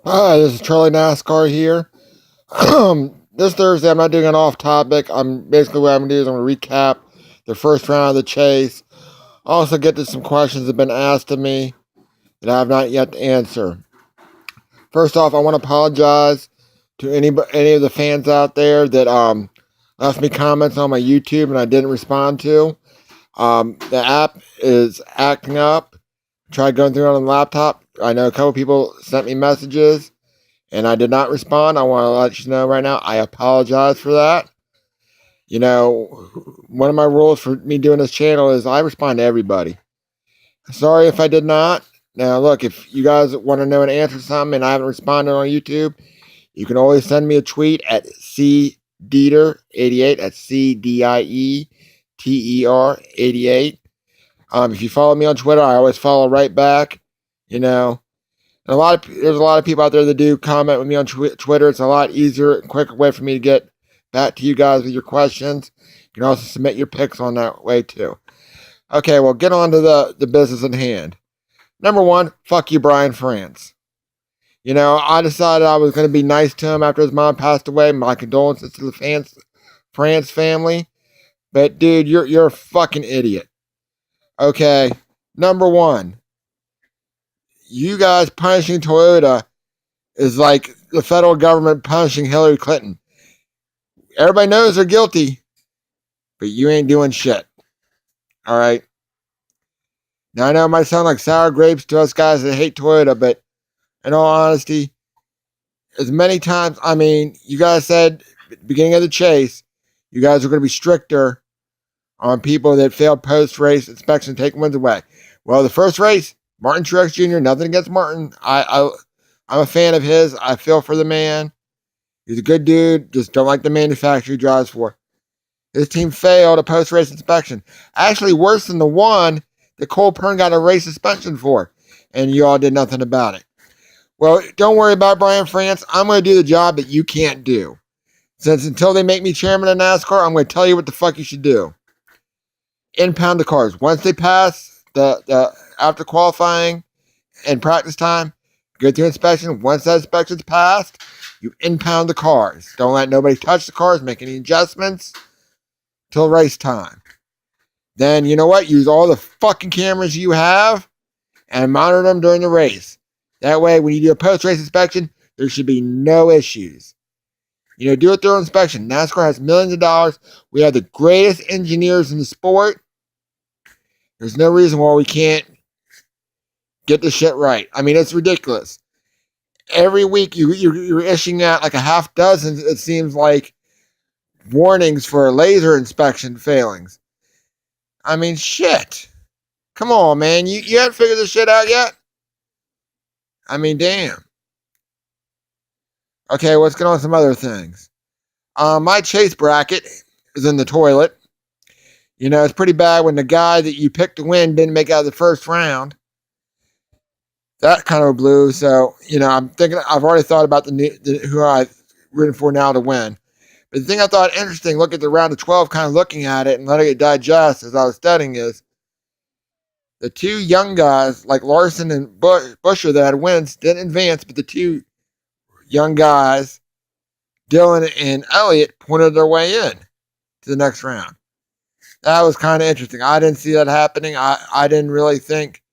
Hi, this is Charlie Nascar here. This Thursday, I'm not doing an off topic. What I'm gonna do is I'm gonna recap the first round of the chase. Also, get to some questions that have been asked of me that I have not yet to answer. First off, I want to apologize to any of the fans out there that left me comments on my YouTube and I didn't respond to. The app is acting up. Tried going through it on the laptop. I know a couple people sent me messages and I did not respond. I want to let you know right now, I apologize for that. You know, one of my rules for me doing this channel is I respond to everybody. Sorry if I did not. Now, look, if you guys want to know an answer to something and I haven't responded on YouTube, you can always send me a tweet at cdieter88. That's CDIETER88. If you follow me on Twitter, I always follow right back. You know, and there's a lot of people out there that do comment with me on Twitter. It's a lot easier and quicker way for me to get back to you guys with your questions. You can also submit your picks on that way too. Okay, well, get on to the business at hand. Number one, fuck you, Brian France. You know, I decided I was going to be nice to him after his mom passed away. My condolences to the France family. But dude, you're a fucking idiot. Okay, number one, you guys punishing Toyota is like the federal government punishing Hillary Clinton. Everybody knows they're guilty, but you ain't doing shit. All right. Now I know it might sound like sour grapes to us guys that hate Toyota, but in all honesty, as many times, I mean, you guys said at the beginning of the chase, you guys are going to be stricter on people that failed post-race inspection, take wins away. Well, the first race, Martin Truex Jr., nothing against Martin. I'm a fan of his. I feel for the man. He's a good dude. Just don't like the manufacturer he drives for. His team failed a post-race inspection. Actually, worse than the one that Cole Pern got a race suspension for. And you all did nothing about it. Well, don't worry about Brian France. I'm going to do the job that you can't do. Since until they make me chairman of NASCAR, I'm going to tell you what the fuck you should do. Impound the cars. Once they pass the after qualifying and practice time, go through inspection. Once that inspection's passed, you impound the cars. Don't let nobody touch the cars, make any adjustments till race time. Then, you know what? Use all the fucking cameras you have and monitor them during the race. That way, when you do a post-race inspection, there should be no issues. You know, do a thorough inspection. NASCAR has millions of dollars. We have the greatest engineers in the sport. There's no reason why we can't get this shit right. I mean, it's ridiculous. Every week you're issuing out like a half dozen, it seems like, warnings for laser inspection failings. I mean, shit. Come on, man. You haven't figured this shit out yet? I mean, damn. Okay, let's get on some other things. My chase bracket is in the toilet. You know, it's pretty bad when the guy that you picked to win didn't make it out of the first round. That kind of blew. So, you know, I'm thinking, I've already thought about who I've rooting for now to win. But the thing I thought interesting, look at the round of 12, kind of looking at it and letting it digest as I was studying, is the two young guys like Larson and Busher that had wins didn't advance, but the two young guys, Dylan and Elliott, pointed their way in to the next round. That was kind of interesting. I didn't see that happening. I didn't really think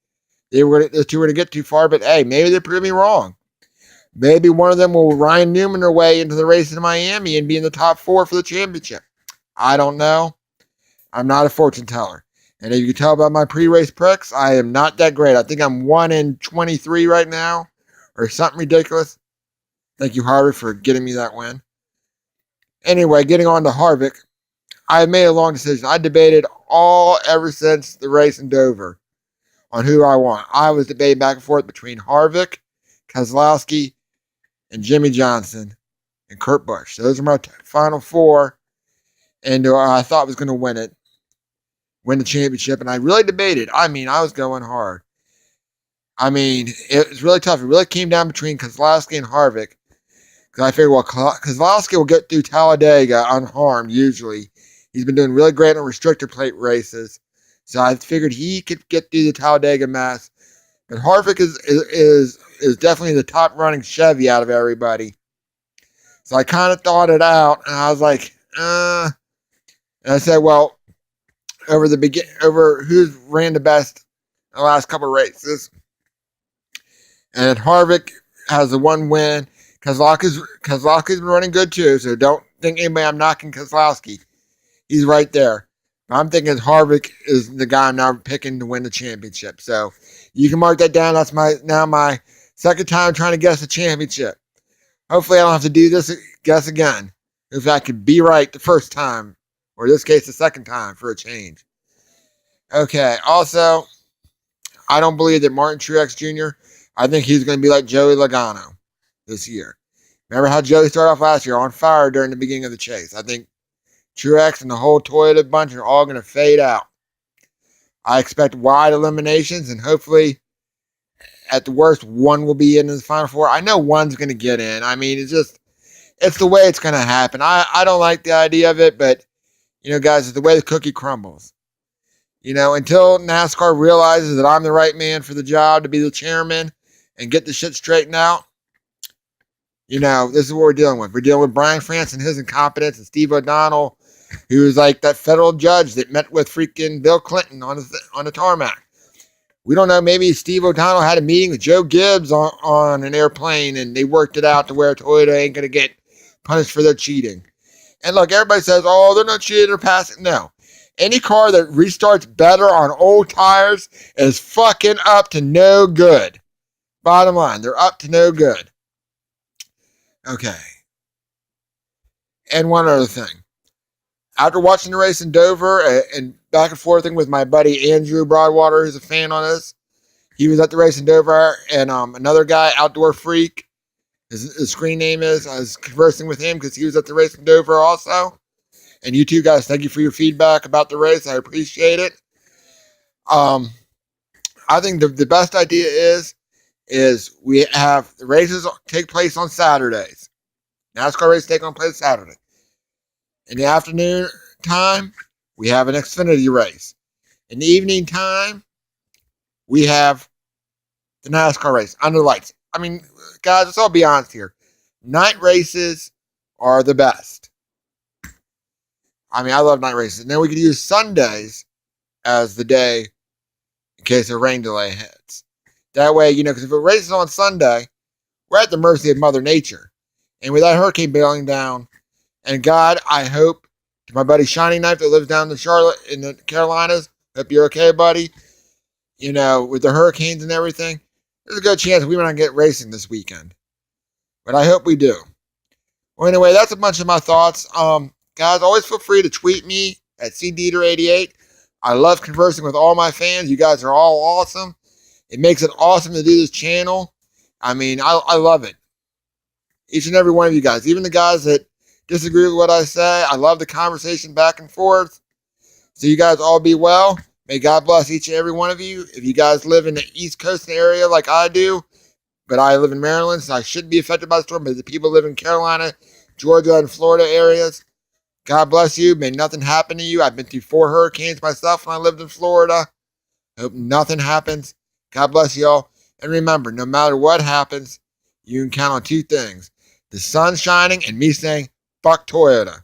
the two were to get too far, but hey, maybe they proved me wrong. Maybe one of them will Ryan Newman their way into the race in Miami and be in the top 4 for the championship. I don't know. I'm not a fortune teller. And if you can tell by my pre-race picks, I am not that great. I think I'm 1 in 23 right now, or something ridiculous. Thank you, Harvick, for getting me that win. Anyway, getting on to Harvick, I made a long decision. I debated ever since the race in Dover on who I want. I was debating back and forth between Harvick, Keselowski, and Jimmy Johnson and Kurt Busch. Those are my final 4, and I thought was going to win the championship, and I really debated. I mean, I was going hard. I mean, it was really tough. It really came down between Keselowski and Harvick, because I figured, well, Keselowski will get through Talladega unharmed, usually. He's been doing really great on restrictor plate races, so I figured he could get through the Talladega mess. But Harvick is is definitely the top running Chevy out of everybody. So I kind of thought it out, and I was like, And I said, well, over who's ran the best in the last couple of races, and Harvick has the one win. Kozlowski's been running good too, so don't think anybody I'm knocking Kozlowski. He's right there. I'm thinking Harvick is the guy I'm now picking to win the championship. So you can mark that down. That's my second time trying to guess the championship. Hopefully I don't have to do this guess again. If I could be right the first time, or in this case the second time for a change. Okay, also, I don't believe that Martin Truex Jr., I think he's going to be like Joey Logano this year. Remember how Joey started off last year on fire during the beginning of the chase? I think Truex and the whole Toyota bunch are all going to fade out. I expect wide eliminations, and hopefully, at the worst, one will be in the Final Four. I know one's going to get in. I mean, it's the way it's going to happen. I don't like the idea of it, but, guys, it's the way the cookie crumbles. Until NASCAR realizes that I'm the right man for the job to be the chairman and get the shit straightened out, this is what we're dealing with. We're dealing with Brian France and his incompetence, and Steve O'Donnell, who was like that federal judge that met with freaking Bill Clinton on the tarmac. We don't know. Maybe Steve O'Donnell had a meeting with Joe Gibbs on an airplane, and they worked it out to where Toyota ain't going to get punished for their cheating. And look, everybody says, oh, they're not cheating or passing. No. Any car that restarts better on old tires is fucking up to no good. Bottom line, they're up to no good. Okay. And one other thing. After watching the race in Dover and back and forthing with my buddy Andrew Broadwater, who's a fan on this, he was at the race in Dover, and another guy, Outdoor Freak, his screen name is, I was conversing with him because he was at the race in Dover also. And you two guys, thank you for your feedback about the race. I appreciate it. I think the best idea is we have the races take place on Saturdays. NASCAR races take place Saturday. In the afternoon time, we have an Xfinity race. In the evening time, we have the NASCAR race under the lights. I mean, guys, let's all be honest here. Night races are the best. I mean, I love night races. And then we could use Sundays as the day in case a rain delay hits. That way, because if it races on Sunday, we're at the mercy of Mother Nature. And with that hurricane bailing down, and God, I hope, to my buddy Shiny Knife that lives down in Charlotte, in the Carolinas, hope you're okay, buddy. With the hurricanes and everything, there's a good chance we might not get racing this weekend. But I hope we do. Well, anyway, that's a bunch of my thoughts. Guys, always feel free to tweet me at CDeater88. I love conversing with all my fans. You guys are all awesome. It makes it awesome to do this channel. I mean, I love it. Each and every one of you guys, even the guys that disagree with what I say, I love the conversation back and forth. So you guys all be well. May God bless each and every one of you. If you guys live in the East Coast area like I do, but I live in Maryland, so I shouldn't be affected by the storm, but the people live in Carolina, Georgia, and Florida areas, God bless you. May nothing happen to you. I've been through 4 hurricanes myself when I lived in Florida. I hope nothing happens. God bless y'all. And remember, no matter what happens, you can count on 2 things. The sun shining and me saying, fuck Toyota.